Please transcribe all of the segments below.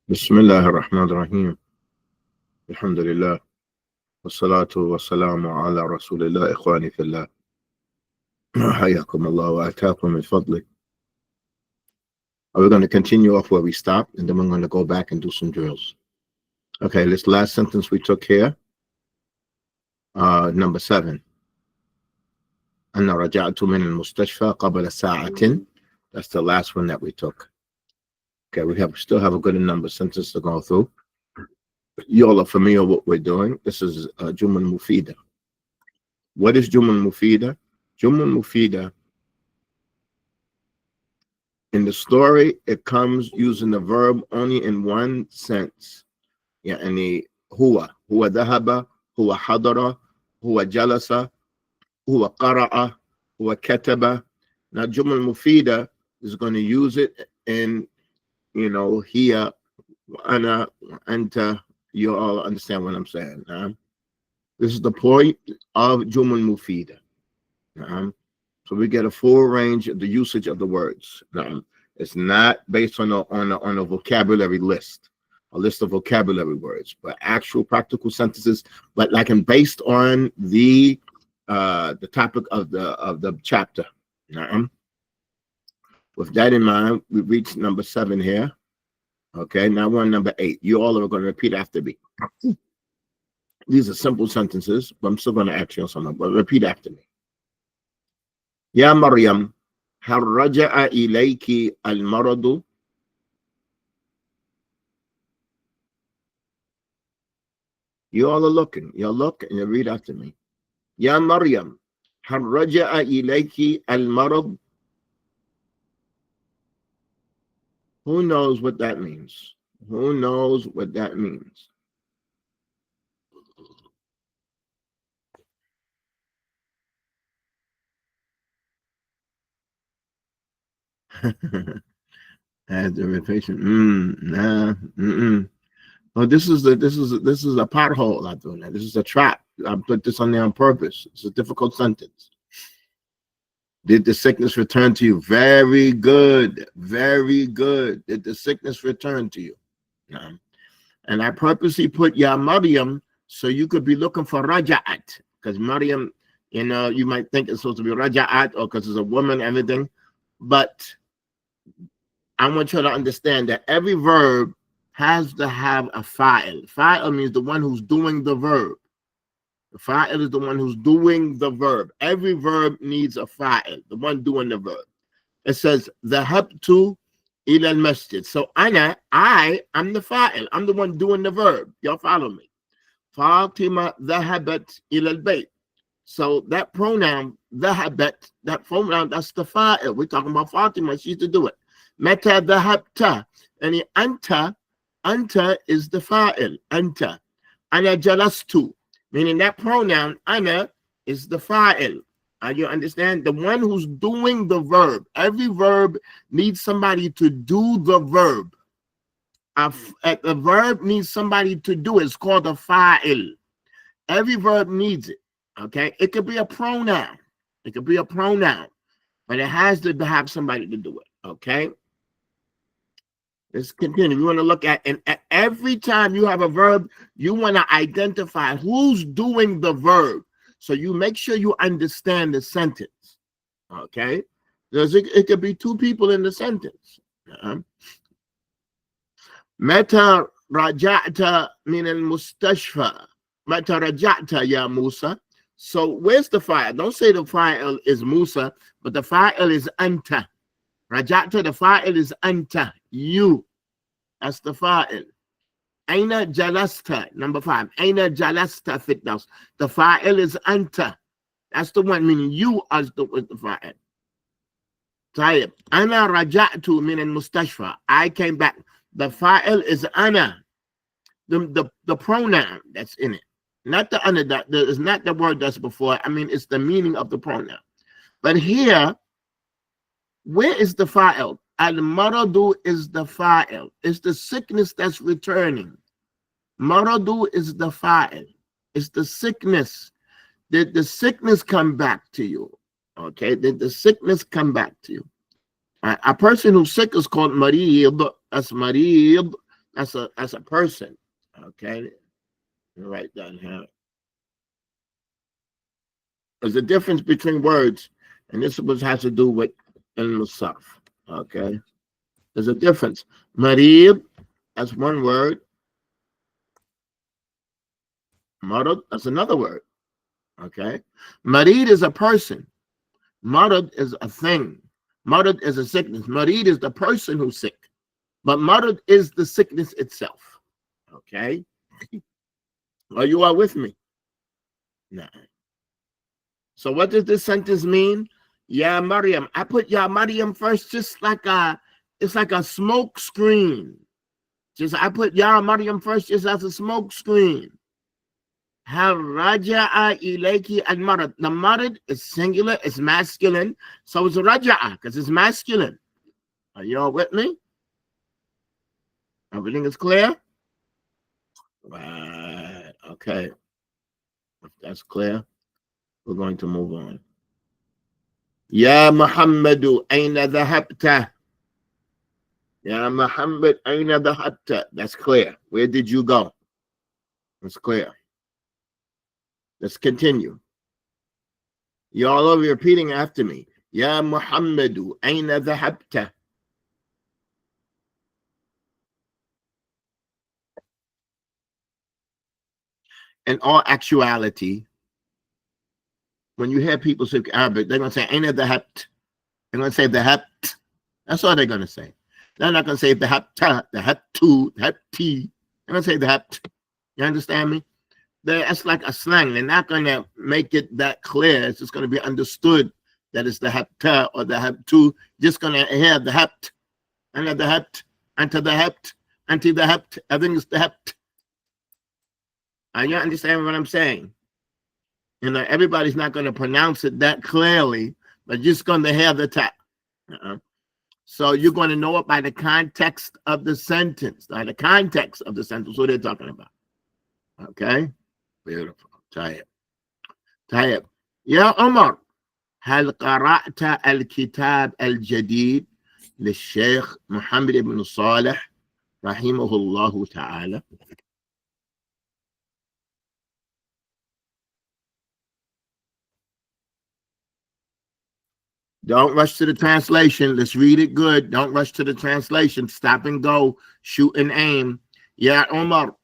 بسم الله الرحمن الرحيم. الحمد لله والصلاة والسلام على رسول الله. إخواني في الله, حياكم الله وأتاكم من فضله. We're going to continue off where we stopped, and then we're going to go back and do some drills. Okay, this last sentence we took here, number 7. أنا رجعت من المستشفى قبل ساعة. That's the last one that we took. Okay, we still have a good number of sentences to go through. You all are familiar with what we're doing. This is Jumal Mufida. What is Jumal Mufida? Jumal Mufida, in the story, it comes using the verb only in one sense. يعني هو ذهب, هو حضر, هو جلس, هو قرأ, هو كتب. Now Jumal Mufida is going to use it in, here, أنا, أنت. You all understand what I'm saying. This is the point of Jumal Mufida. So we get a full range of the usage of the words. It's not based on a vocabulary list, a list of vocabulary words, but actual practical sentences, but based on the topic of the chapter. With that in mind, we reached number 7 here. Okay, now we're on number 8. You all are going to repeat after me. These are simple sentences, but I'm still going to ask you something. But repeat after me. يا مريم هل رجع إليك المرض؟ You all are looking. You look and you read after me. يا مريم هل رجع إليك المرض? Who knows what that means? Who knows what that means? As the repetition. Oh, this is a pothole I'm doing that. This is a trap. I put this on there on purpose. It's a difficult sentence. Did the sickness return to you? Very good. Very good. Did the sickness return to you? And I purposely put Ya Maryam so you could be looking for Raja'at. Because Maryam, you might think it's supposed to be Raja'at or because it's a woman, everything. But I want you to understand that every verb has to have a fa'il. Fa'il means the one who's doing the verb. The fa'il is the one who's doing the verb. Every verb needs a fa'il, the one doing the verb. It says, dhahabtu ila al-masjid. So I am the fa'il. I'm the one doing the verb. Y'all follow me. Fatima dhahabat ila al-bayt. So that pronoun, dhahabat, that pronoun, that's the fa'il. We're talking about Fatima. She used to do it. Meta dhahabta. And the anta is the fa'il. Anta. Ana jalastu. Meaning that pronoun, ana, is the fa'il. You understand? The one who's doing the verb. Every verb needs somebody to do the verb. The verb needs somebody to do it. It's called a fa'il. Every verb needs it. Okay? It could be a pronoun. It could be a pronoun. But it has to have somebody to do it. Okay? Let's continue. We want to look at, and every time you have a verb, you want to identify who's doing the verb. So you make sure you understand the sentence. Okay? Because it could be two people in the sentence. Meta raja'ta min al-mustashfa. Meta raja'ta ya Musa. So where's the fa'il? Don't say the fa'il is Musa, but the fa'il is anta. Raja'ta, the fa'il is anta. You. That's the fa'il. Aina jalasta, number 5. Aina jalasta fitnaus. The fa'il is anta. That's the one, meaning you are the fa'il. Tayyib. Ana raja'tu min al-mustashfa. I came back. The fa'il is ana. The pronoun that's in it. Not the ana, it's not the word that's before. I mean, it's the meaning of the pronoun. But here, where is the fa'il? Al-maradu is the fa'il. It's the sickness that's returning. Maradu is the fa'il. It's the sickness. Did the sickness come back to you? Okay, did the sickness come back to you? A person who's sick is called marid. That's marid. as a person. Okay, write down here. There's a difference between words, and this was has to do with al-musaf. Okay, there's a difference. Marib, that's one word. Marad, that's another word. Okay, Marid is a person. Marad is a thing. Marad is a sickness. Marid is the person who's sick, but marad is the sickness itself. Okay, are you all with me? Nah. So what does this sentence mean? Ya Maryam. I put Ya Maryam first, just like it's like a smoke screen. Just I put Ya Maryam first, just as a smoke screen. Have raja'a ilayki al marad. The marad is singular, it's masculine, so it's raja'a because it's masculine. Are you all with me? Everything is clear? Right. Okay. If that's clear, we're going to move on. Ya Muhammadu aina dhahabta. Ya Muhammad aina dhahabta. That's clear. Where did you go? That's clear. Let's continue. You all are repeating after me. Ya Muhammadu aina dhahabta. In all actuality, when you hear people speak Arabic, they're going to say aina dhahabt. They're going to say dhahabt. That's all they're going to say. They're not going to say dhahabta, dhahabtu, dhahabti. They're going to say dhahabt. You understand me? That's like a slang. They're not going to make it that clear. It's just going to be understood that it's the hapta or the haptu. Just going to hear the hapt, and the hapt, and to the hapt, and to the hapt. Everything is the hapt. Are you understand what I'm saying? You know, everybody's not going to pronounce it that clearly, but just going to hear the tap. So you're going to know it by the context of the sentence. By the context of the sentence, what they're talking about. Okay? Beautiful. طيب. طيب. يا عمر هل قرأت الكتاب الجديد للشيخ محمد بن صالح رحمه الله تعالى؟ Don't rush to the translation. Let's read it good. Don't rush to the translation. Stop and go. Shoot and aim. يا عمر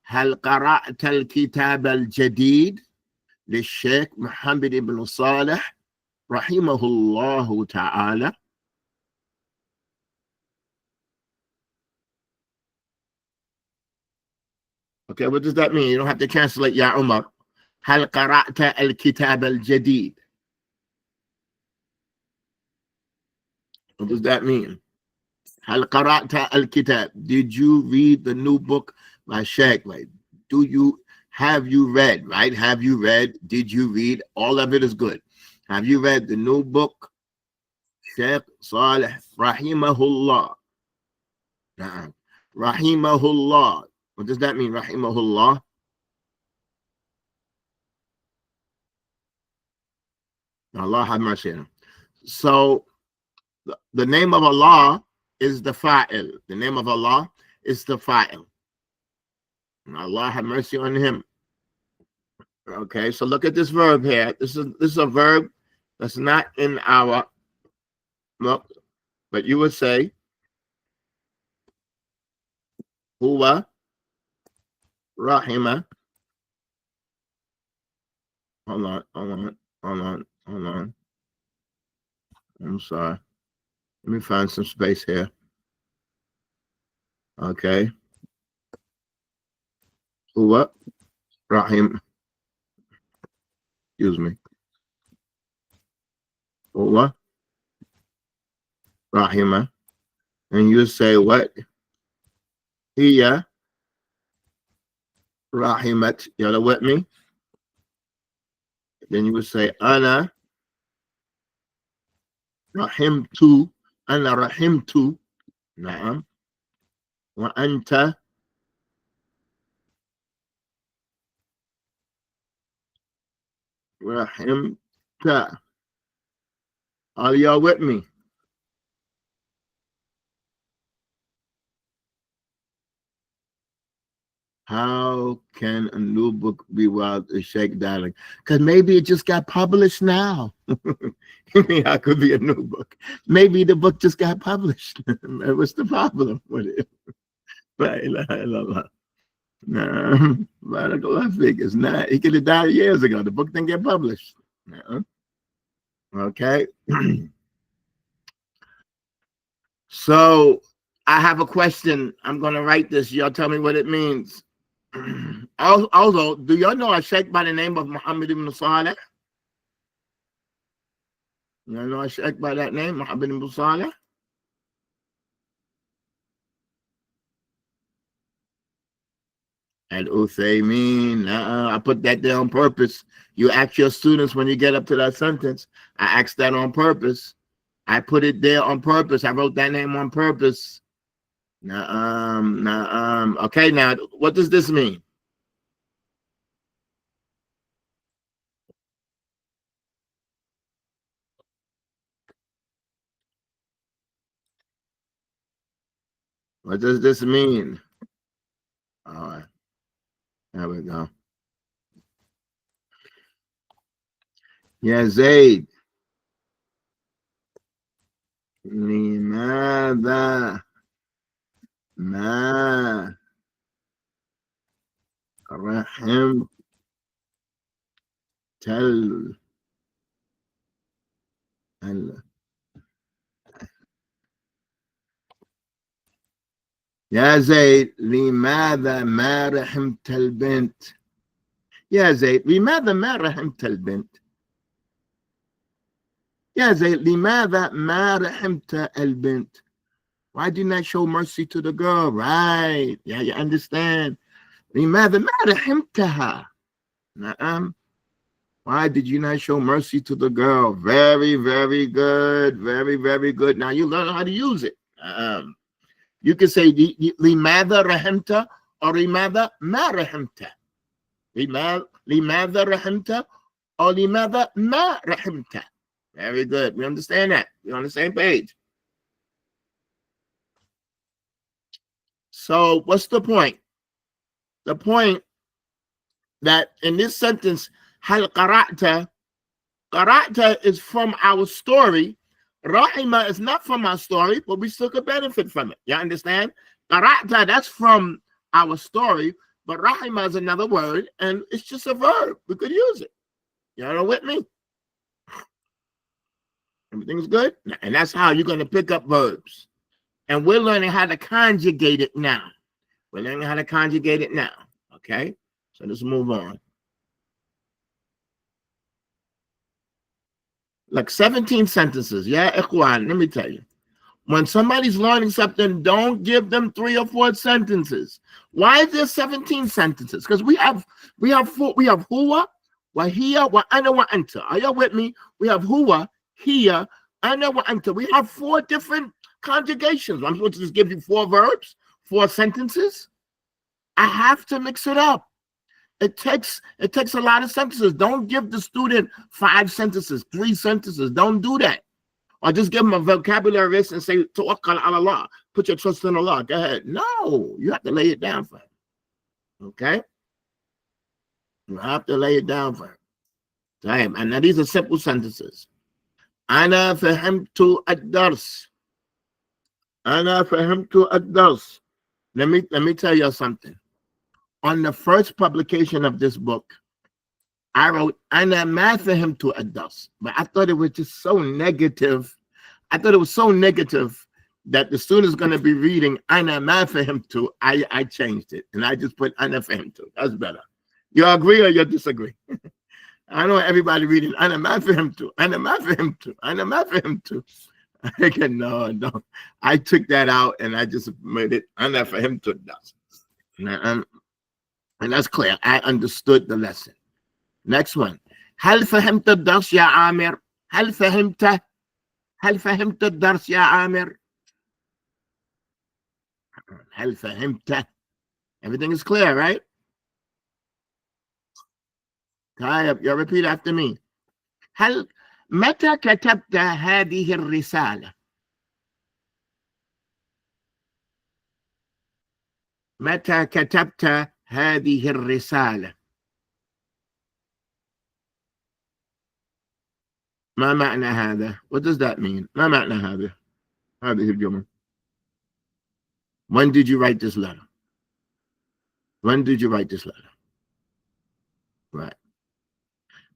هل قرأت الكتاب الجديد للشيخ محمد بن صالح رحمه الله تعالى. Okay, what does that mean? You don't have to translate يا عمر. هل قرأت الكتاب الجديد? What does that mean? هل قرأت الكتاب? Did you read the new book by Sheikh? Right? Have you read? Right? Have you read? Did you read? All of it is good. Have you read the new book? Sheikh Saleh Rahimahullah. Rahimahullah. What does that mean? Rahimahullah. Allah have mercy on him. So the name of Allah is the fa'il. The name of Allah is the fa'il. Allah have mercy on him. Okay, so look at this verb here. This is a verb that's not in our book, but you would say huwa rahima. Hold on. I'm sorry. Let me find some space here. Okay. Huwa rahim. Excuse me. Huwa rahima. And you say what? Hiya rahimat. Y'all with me? Then you would say ana rahimtu. Ana rahimtu. Na'am. Wa anta rahimta. Are y'all with me? If How can a new book be wild a Sheikh darling? Because maybe it just got published now. How could be a new book? Maybe the book just got published. What's the problem with it? La ilaha illallah. Nah, Barakallah figures. Nah, he could have died years ago. The book didn't get published. Nah. Okay. So I have a question. I'm going to write this. Y'all tell me what it means. Also, do y'all know a sheikh by the name of Muhammad ibn Saleh? Y'all know a sheikh by that name, Muhammad ibn Saleh? Al-Uthaymin. I put that there on purpose. You ask your students when you get up to that sentence. I asked that on purpose. I put it there on purpose. I wrote that name on purpose. Okay, now, what does this mean? What does this mean? All right, there we go. Yeah, Zaid. لماذا ما رحمت يا زيد لماذا ما رحمت البنت؟ يا زيد لماذا ما رحمت البنت؟ يا زيد لماذا ما رحمت البنت? Why didn't I show mercy to the girl? Right. Yeah, you understand. لماذا ما رحمتها? نعم. Why did you not show mercy to the girl? Very, very good. Very, very good. Now you learn how to use it. You can say لماذا رحمت or لماذا ما رحمت. لماذا رحمت or لماذا ما رحمت. Very good. We understand that. We're on the same page. So what's the point? The point that in this sentence, هل قرأت, قرأت is from our story. Rahima is not from our story, but we still could benefit from it. You understand? Qara'ta, that's from our story, but Rahima is another word, and it's just a verb. We could use it. Y'all with me? Everything's good? And that's how you're going to pick up verbs. And we're learning how to conjugate it now. We're learning how to conjugate it now. Okay? So let's move on. Like 17 sentences. Yeah, Ikhwan, let me tell you. When somebody's learning something, don't give them 3 or 4 sentences. Why is there 17 sentences? Because we have huwa, wa hiya, wa ana, wa anta. Are y'all with me? We have huwa, hiya, ana, wa anta. We have 4 different conjugations. I'm supposed to just give you 4 verbs, 4 sentences. I have to mix it up. It takes a lot of sentences. Don't give the student 5 sentences, 3 sentences. Don't do that. Or just give them a vocabulary list and say, Tawakkal ala Allah. Put your trust in Allah. Go ahead. No, you have to lay it down for him. Okay? You have to lay it down for him. Damn. And now these are simple sentences. Ana fahimtu ad-dars. Ana fahimtu ad-dars. Let me tell you something. On the first publication of this book, I wrote Ana ma fahimtu ad-dars, but I thought it was just so negative. I thought it was so negative that the student's going to be reading Ana ma fahimtu. I changed it and I just put Ana fahimtu. That's better. You agree or you disagree? I know everybody reading Ana ma fahimtu, Ana ma fahimtu, Ana ma fahimtu. No. I took that out and I just made it Ana fahimtu ad-dars. And that's clear. I understood the lesson. Next one. هل فهمت الدرس يا عامر؟ هل فهمت الدرس يا عامر؟ هل فهمت? Everything is clear, right? طيب, you repeat after me. متى كتبت هذه الرسالة؟ متى كتبت هذه الرسالة. ما معنى هذا? What does that mean? ما معنى هذا؟ هذه الجملة. When did you write this letter? When did you write this letter? Right.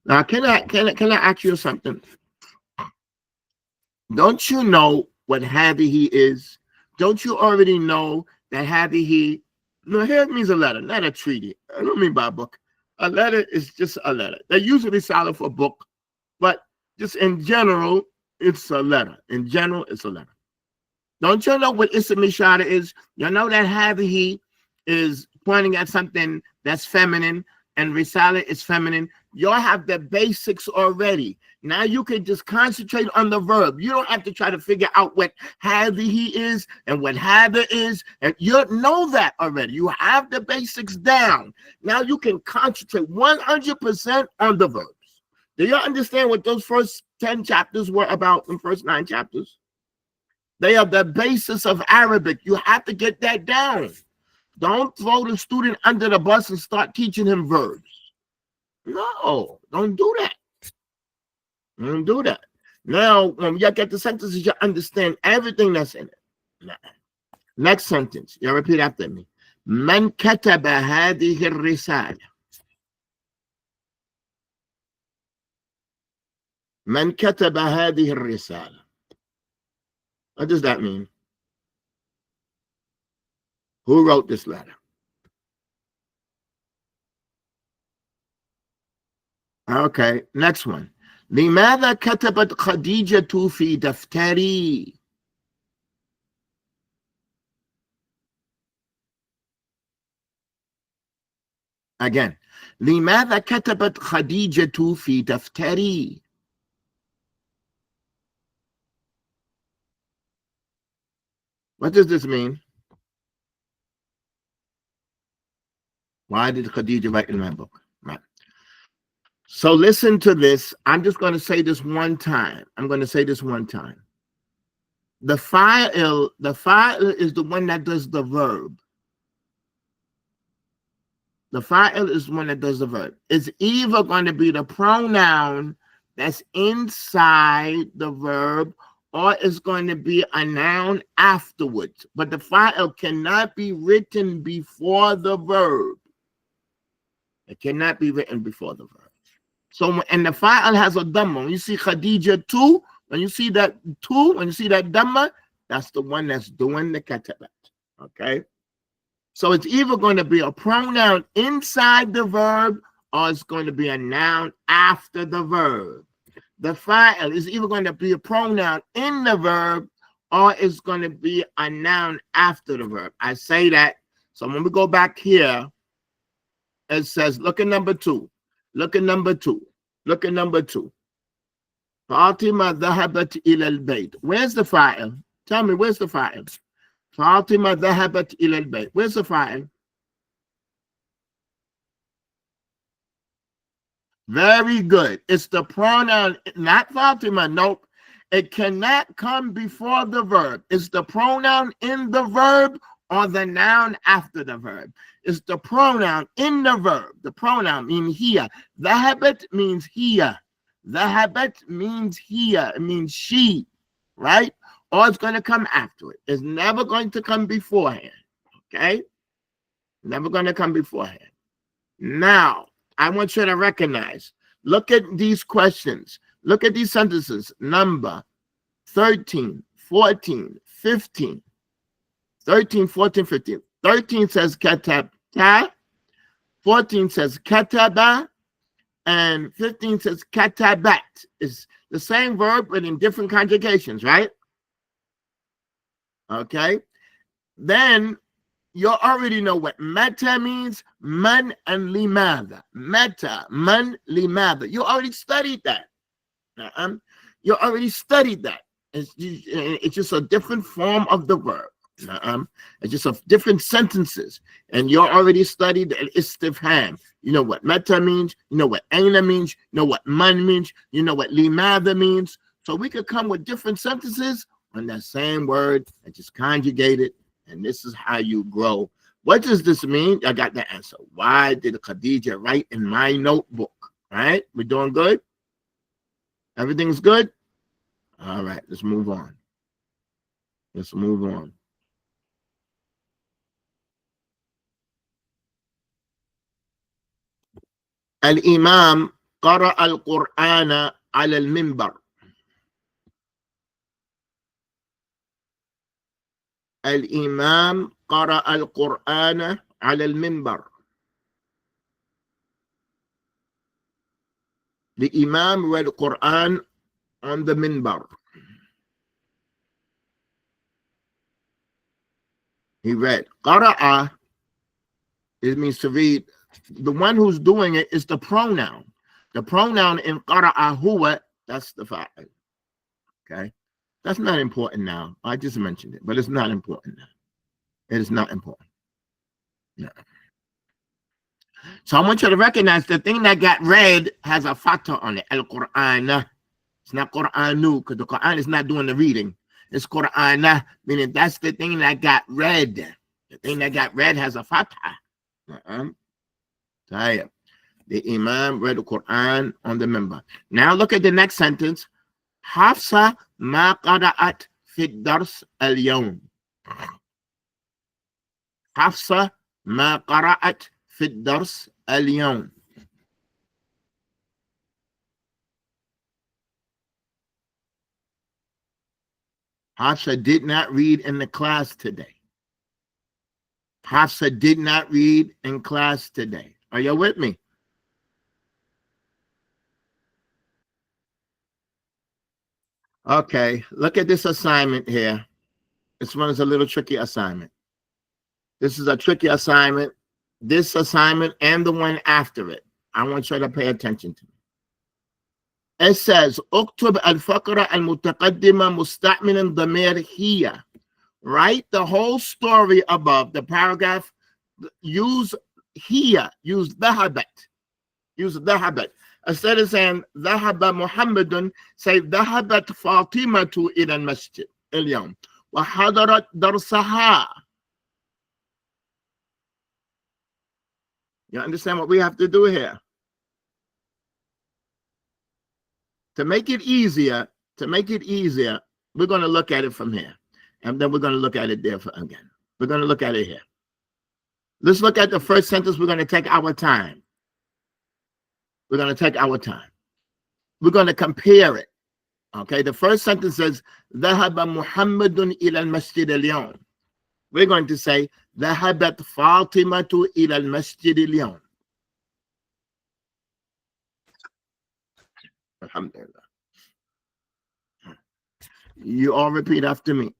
Now, can I ask you something? Don't you know what هذه is? Don't you already know that هذه, no, here means a letter, not a treaty. I don't mean by a book. A letter is just a letter. They usually solid for a book, but just in general, it's a letter. In general, it's a letter. Don't you know what Ism Ishara is? You know that هذه is pointing at something that's feminine, and Risala is feminine. Y'all have the basics already. Now you can just concentrate on the verb. You don't have to try to figure out what هذه is and what hada is. And you know that already. You have the basics down. Now you can concentrate 100% on the verbs. Do you understand what those first 10 chapters were about, the first 9 chapters? They are the basis of Arabic. You have to get that down. Don't throw the student under the bus and start teaching him verbs. No, don't do that. Don't do that. Now, when you get the sentences, you understand everything that's in it. Next sentence. You repeat after me. من كتب هذه الرسالة. من كتب هذه الرسالة. What does that mean? Who wrote this letter? Okay, next one. لماذا كتبت خديجة في دفتري؟ Again. لماذا كتبت خديجة في دفتري؟ What does this mean? Why did Khadija write in my book? Right. So listen to this. I'm just going to say this one time. I'm going to say this one time. The fa'il is the one that does the verb. The fa'il is the one that does the verb. It's either going to be the pronoun that's inside the verb, or it's going to be a noun afterwards. But the fa'il cannot be written before the verb. It cannot be written before the verb. So, and the fa'il has a dhamma. When you see Khadija 2, when you see that 2, when you see that dhamma, that's the one that's doing the katabat. Okay? So it's either going to be a pronoun inside the verb, or it's going to be a noun after the verb. The fa'il is either going to be a pronoun in the verb, or it's going to be a noun after the verb. I say that. So when we go back here, it says, look at number 2. Look at number 2. Look at number 2. Fatima dhahabat ila al-bayt. Where's the fa'il? Tell me, where's the fa'il? Fatima dhahabat ila al-bayt. Where's the fa'il? Very good. It's the pronoun, not Fatima. Nope. It cannot come before the verb. It's the pronoun in the verb or the noun after the verb. It's the pronoun in the verb. The pronoun means here. Dhahabat means here. Dhahabat means here. It means she, right? Or it's going to come after it. It's never going to come beforehand. Okay? Never going to come beforehand. Now, I want you to recognize. Look at these questions. Look at these sentences. Number 13, 14, 15. 13, 14, 15. 13 says katabta. 14 says kataba. And 15 says katabat. It's the same verb, but in different conjugations, right? Okay. Then you already know what meta means. Man and limada. Meta, man, limada. You already studied that. You already studied that. It's just a different form of the verb. It's just a different sentences. And you already studied the istifham. You know what meta means. You know what aina means. You know what man means. You know what limada means. So we could come with different sentences on that same word and just conjugate it. And this is how you grow What does this mean? I got the answer. Why did Khadija write in my notebook? Right? We're doing good? Everything's good? All right, let's move on. Let's move on. الإمام قرأ القرآن على المنبر. الإمام قرأ القرآن على المنبر. The Imam read the Quran on the minbar. He read. Qara'a, it means to read. The one who's doing it is the pronoun. The pronoun in qara'a huwa, that's the fa'il. Okay? That's not important now. I just mentioned it, but it's not important now. It is not important. No. So I want you to recognize the thing that got read has a fatha on it. Al-Qur'an. It's not Qur'anu, because the Qur'an is not doing the reading. It's Qur'an, meaning that's the thing that got read. The thing that got read has a fatha. The Imam read the Quran on the member. Now look at the next sentence. Hafsa ma qara'at fi dars al-yawm. Hafsa ma qara'at fi dars al-yawm. Hafsa did not read in the class today. Hafsa did not read in class today. Are you with me? Okay, look at this assignment here. This one is a little tricky assignment. This is a tricky assignment. This assignment and the one after it. I want you to pay attention to. It says, اكتب الفقرة المتقدمة مستعملا ضمير هي. Write the whole story above the paragraph. Use here. Use ذهبت. Use ذهبت. Instead of saying ذهب محمد, say ذهبت فاطمة إلى المسجد اليوم وحضرت درسها. You understand what we have to do here? To make it easier, we're going to look at it from here. And then we're going to look at it there again. We're going to look at it here. Let's look at the first sentence. We're going to take our time. We're going to take our time. We're going to compare it. Okay, the first sentence says, ذهب محمد إلى المسجد اليوم. We're going to say, ذهبت فاطمة إلى المسجد اليوم. Alhamdulillah. You all repeat after me.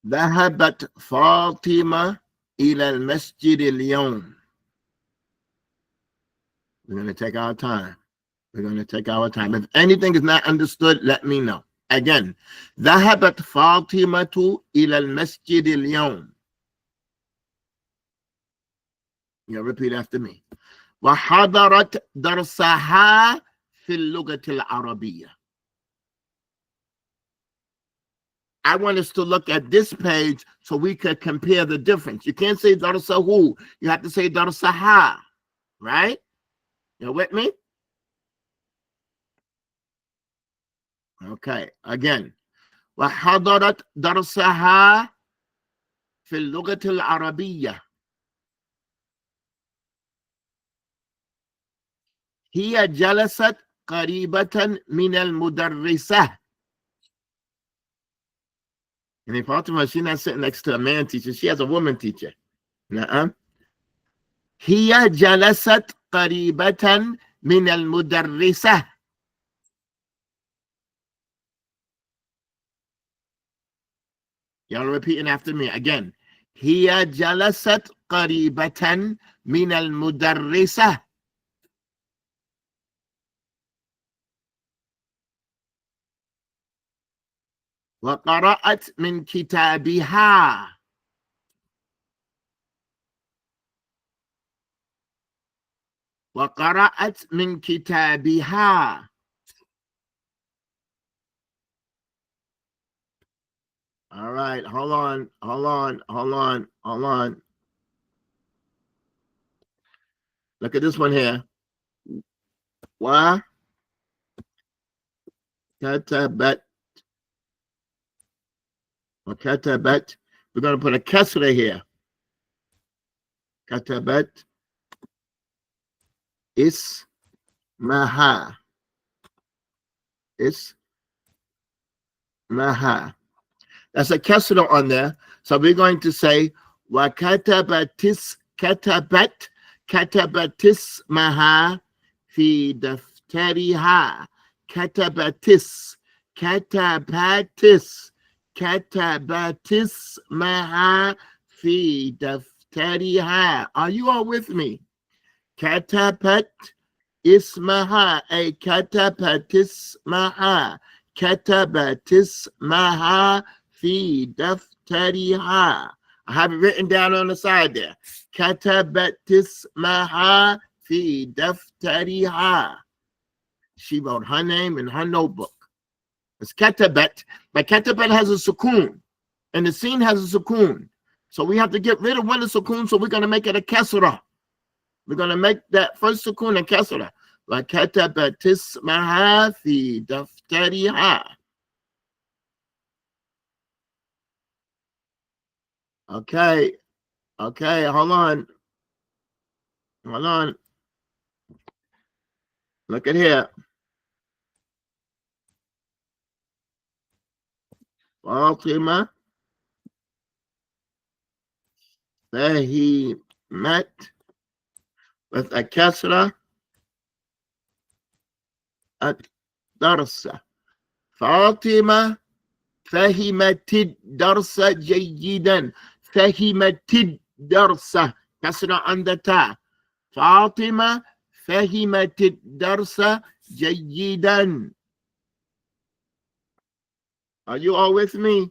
ذهبت فاطمة إلى المسجد اليوم. We're going to take our time. We're going to take our time. If anything is not understood, let me know. Again, ذهبت فاطمة إلى المسجد اليوم. You repeat after me. وحضرت درسها في اللغة العربية. I want us to look at this page so we could compare the difference. You can't say darsahu. You have to say darsaha. Right? You with me? Okay. Again. وحضرت درسها في اللغة العربية. هي جلست قريبة من المدرسة. And Fatima, she's not sitting next to a man teacher. She has a woman teacher. هي جلست قريبة من المدرسة. Y'all repeating after me again. هي جلست قريبة من المدرسة. وقرأت من كتابها. وقرأت من كتابها. All right, hold on, hold on, hold on, hold on. Look at this one here. Why? Katabat. Or katabat. We're going to put a kesra here. Katabat ismaha. Ismaha. That's a kesra on there. So we're going to say wa katabatis katabat katabatis maha fi daftariha. Katabatis katabatis katabatis maha fi daftariha. Are you all with me? Katabat ismaha a katabatis maha katabatis maha fi daftariha. I have it written down on the side there. Katabatis maha fi daftariha. She wrote her name in her notebook. It's katabat, but katabat has a sukoon, and the scene has a sukoon. So we have to get rid of one of the sukoon, so we're going to make it a kasra. We're going to make that first sukoon a kasra. Like katabatis maha fi daftariha. Okay, okay, hold on. Hold on. Look at here. Fatima met with a kasra at darsa. Fatima فهمت الدرس جيدا. فهمت الدرس كسر عند تاء. فاطمة فهمت الدرس جيدا. Are you all with me?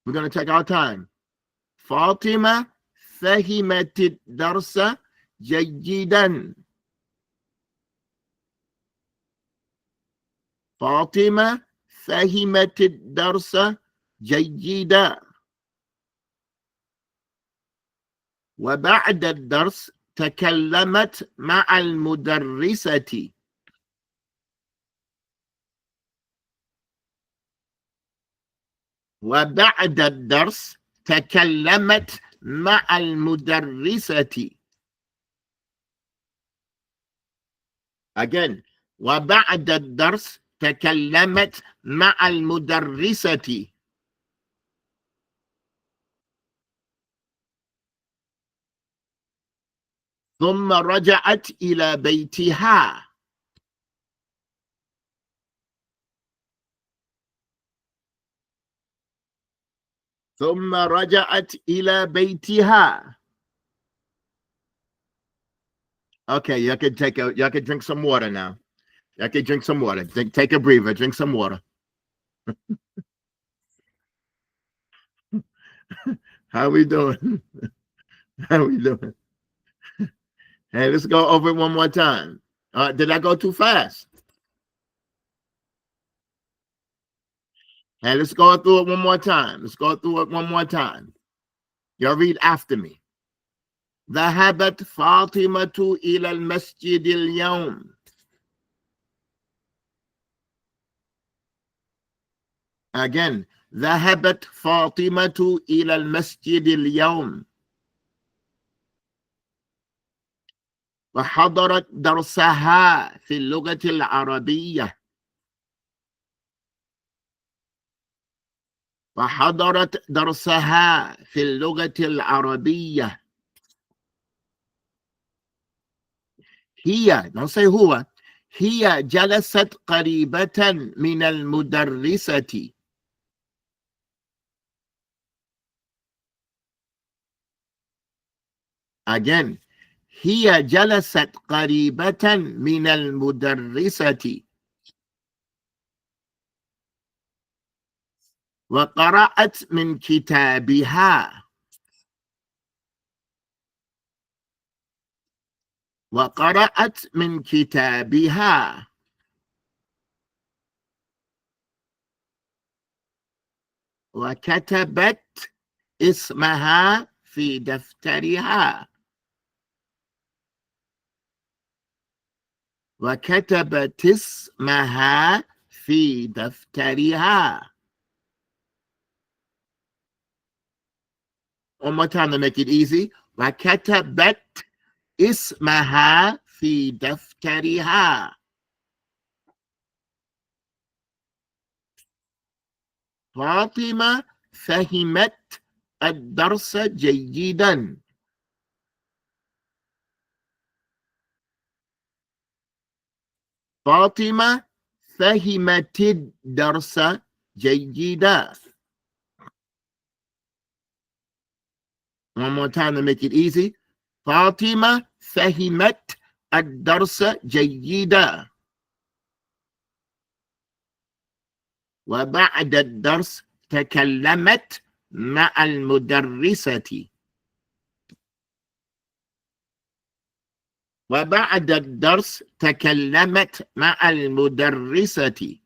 We're going to take our time. فاطمة فهمت الدرس جيدا. فاطمة فهمت الدرس جيدا. وبعد الدرس تكلمت مع المدرسة. وبعد الدرس تكلمت مع المدرسة. Again. وبعد الدرس تكلمت مع المدرسة. ثم رجعت إلى بيتها. ثم رجعت إلى بيتها. Okay, you can drink some water now. You can drink some water. Take a breather. Drink some water. How we doing? How we doing? Hey, let's go over it one more time. Did I go too fast? Hey, let's go through it one more time. Let's go through it one more time. Y'all read after me. ذهبت فاطمة إلى المسجد اليوم. Again. ذهبت فاطمة إلى المسجد اليوم. وحضرت درسها في اللغة العربية. وحضرت درسها في اللغة العربية. هي don't say هو. هي جلست قريبة من المدرسة. Again. هي جلست قريبة من المدرسة. وقرأت من كتابها. وقرأت من كتابها. وكتبت اسمها في دفترها. وكتبت اسمها في دفترها. One more time to make it easy. وكتبت اسمها في دفترها. فاطمة فهمت الدرس جيدا. فاطمة فهمت الدرس جيدا. One more time to make it easy. فاطمة فهمت الدرس جيدا. وبعد الدرس تكلمت مع المدرسة. وبعد الدرس تكلمت مع المدرسة.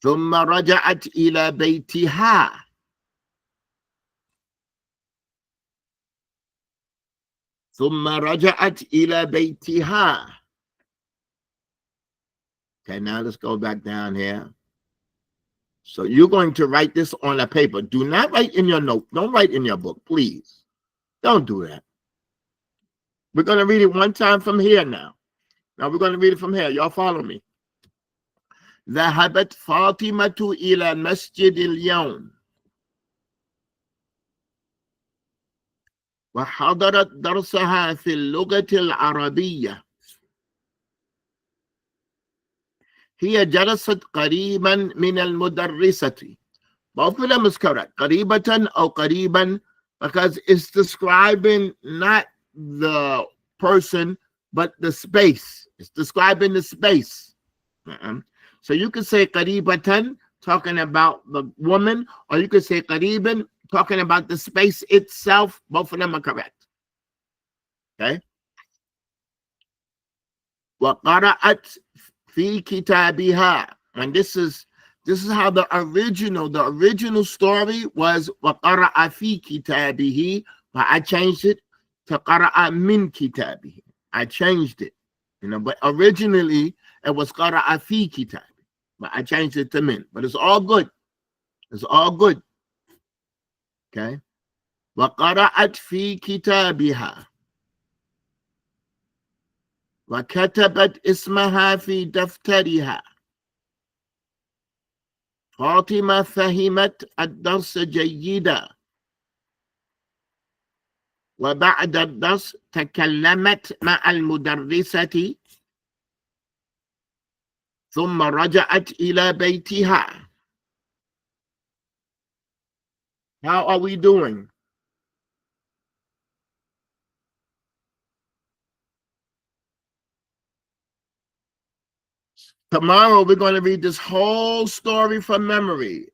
ثم رجعت إلى بيتها. ثم رجعت إلى بيتها. Okay, now let's go back down here. So you're going to write this on a paper. Do not write in your note. Don't write in your book, please. Don't do that. We're going to read it one time from here now. Now we're going to read it from here. Y'all follow me. ذهبت فاطمة إلى مسجد اليوم. وحضرت درسها في اللغة العربية. هي جلست قريبا من المدرسة. Both of them is correct. قريبة أو قريبا, because it's describing not the person, but the space. It's describing the space. So you could say قريبة, talking about the woman, or you could say قريبا, talking about the space itself. Both of them are correct. Okay. وقرأت في كتابها. And this is how the original story was وقرأ في كتابه, but I changed it to قرأ من كتابه. I changed it, but originally it was قرأ في كتابه, but I changed it to min. But it's all good. It's all good. Okay. وقرأت في كتابها. وكتبت اسمها في دفترها. فاطمة فهمت الدرس جيدا. وبعد الدرس تكلمت مع المدرسة. ثم رجعت إلى بيتها. How are we doing? Tomorrow we're going to read this whole story from memory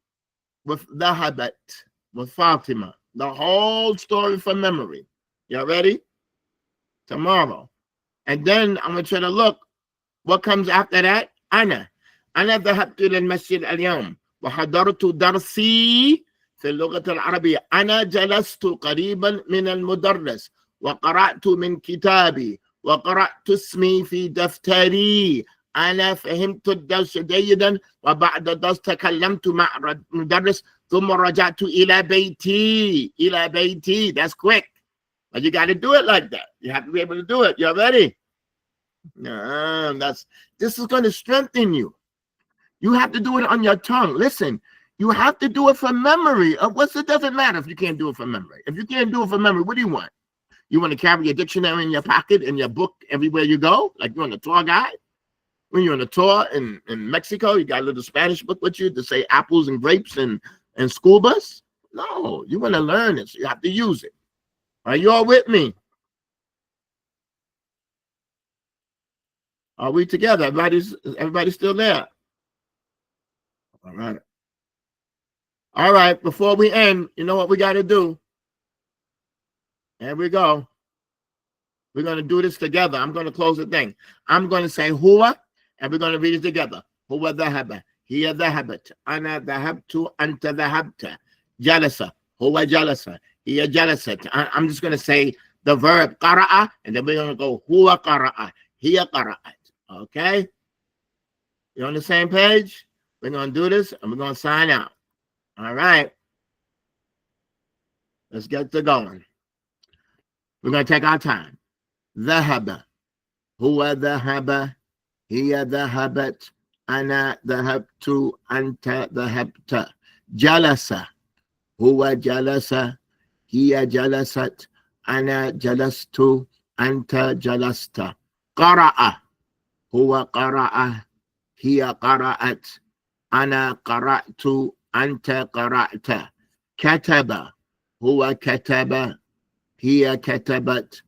with Dahabat, with Fatima. The whole story from memory. Y'all ready? Tomorrow. And then I'm going to try to look what comes after that. أنا ذهبت إلى المسجد اليوم وحضرت درسي في اللغة العربية. أنا جلست قريبا من المدرس وقرأت من كتابي وقرأت اسمي في دفتري. أنا فهمت الدرس جيدا وبعد الدرس تكلمت مع المدرس ثم رجعت إلى بيتي. إلى بيتي. That's quick. But you got to do it like that. You have to be able to do it. You ready? This is going to strengthen you. You have to do it on your tongue. Listen, you have to do it from memory. It doesn't matter if you can't do it from memory. If you can't do it from memory, what do you want? You want to carry a dictionary in your pocket and your book everywhere you go? Like you're on a tour guide? When you're on a tour in Mexico, you got a little Spanish book with you to say apples and grapes and school bus? No, you want to learn it, so you have to use it. Are you all with me? Are we together? Everybody's still there? All right. All right. Before we end, you know what we got to do? There we go. We're going to do this together. I'm going to close the thing. I'm going to say huwa, and we're going to read it together. Huwa dhahaba. هي ذهبت أنا ذهبت أنت ذهبت جلس هو جلس هي جلست. I'm just going to say the verb قرأ, and then we're going to go هو قرأ هي قرأت. Okay, you're on the same page? We're going to do this and we're going to sign out. All right, let's get to going. We're going to take our time. ذهب هو ذهب هي ذهبت أنا ذهبت أنت ذهبت. جلس هو جلس هي جلست أنا جلست أنت جلست. قرأ هو قرأ هي قرأت أنا قرأت أنت قرأت. كتب هو كتب هي كتبت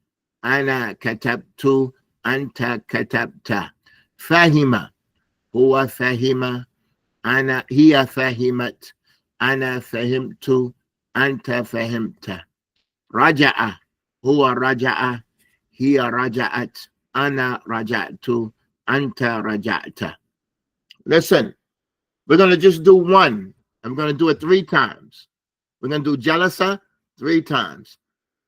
أنا كتبت أنت كتبت. فهم هو فهم هي فهمت أنا فهمت أنت فهمت. رجع هو رجع هي رجعت أنا رجعت أنت رجعت. Listen, we're going to just do one. I'm going to do it 3 times. We're going to do jalasa 3 times.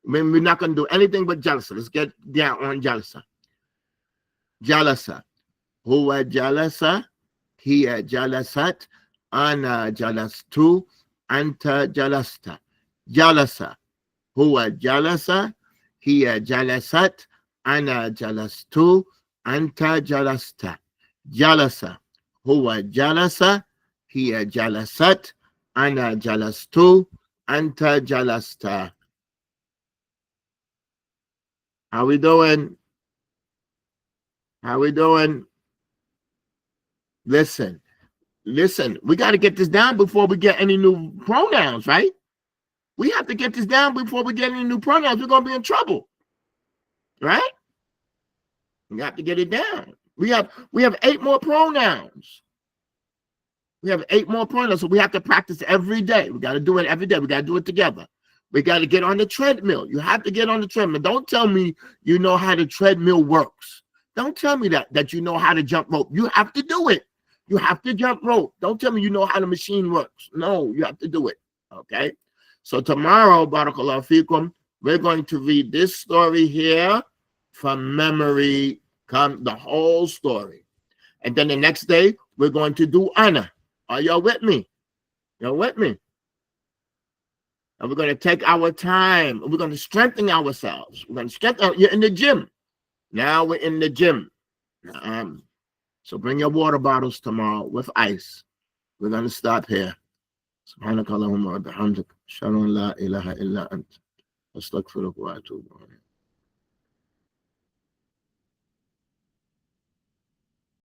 We're not going to do anything but jalasa. Let's get down on jalasa. Jalasa هو جلس هي جلست أنا جلست أنت جلست. جلس هو جلس هي جلست أنا جلست أنت جلست. جلس هو جلس هي جلست أنا جلست أنت جلست. How we doing? How we doing? Listen, we got to get this down before we get any new pronouns, right? We have to get this down before we get any new pronouns. We're going to be in trouble, right? We have to get it down. We have 8 more pronouns. We have 8 more pronouns, so we have to practice every day. We got to do it every day. We got to do it together. We got to get on the treadmill. You have to get on the treadmill. Don't tell me you know how the treadmill works. Don't tell me that you know how to jump rope. You have to do it. You have to jump rope. Don't tell me you know how the machine works. No, you have to do it. Okay? So tomorrow, Barakallahu Fikum, we're going to read this story here from memory, the whole story. And then the next day, we're going to do Anna. Are y'all with me? Y'all with me? And we're going to take our time. We're going to strengthen ourselves. We're going to strengthen. You're in the gym. Now we're in the gym. So bring your water bottles tomorrow with ice. We're going to stop here. سبحانك اللهم وبحمدك أشهد أن لا إله إلا أنت أستغفرك وأتوب إليك.